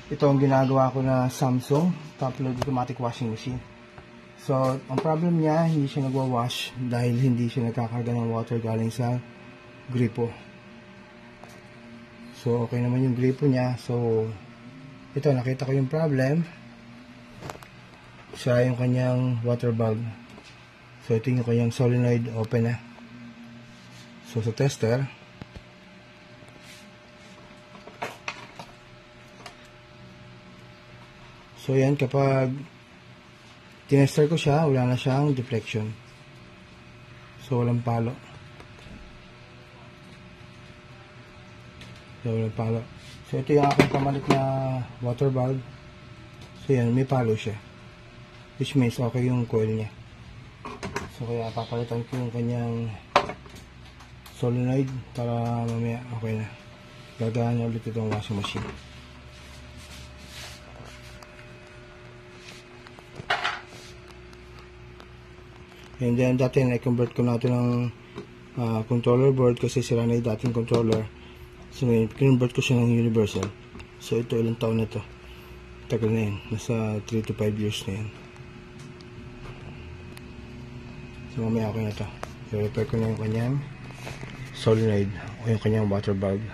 Ito ang ginagawa ko na Samsung top-load automatic washing machine. So, ang problem niya, hindi siya nagwa-wash dahil hindi siya nagkakarga ng water galing sa gripo. So, okay naman yung gripo niya. So, ito, nakita ko yung problem. Siya yung kanyang water valve. So, ito yung kanyang solenoid open na. So, sa tester, so yan, kapag tinester ko siya, wala na siyang deflection. So, walang palo. So, ito yung aking pamalit na water valve. So, yan, may palo siya. Which means, okay yung coil niya. So, kaya papalitan ko yung kanyang solenoid para mamaya okay na. Gagahan niya ulit itong washing machine. And then, dati na-convert ko na ito ng controller board kasi sira na yung dating controller. So, ngayon, convert ko siya ng universal. So, ito, ilang taon na ito. Tagal na yun. Nasa 3 to 5 years na yan. So, mamaya okay na ito. So, repair ko na yung kanyang solenoid o yung kanyang water valve.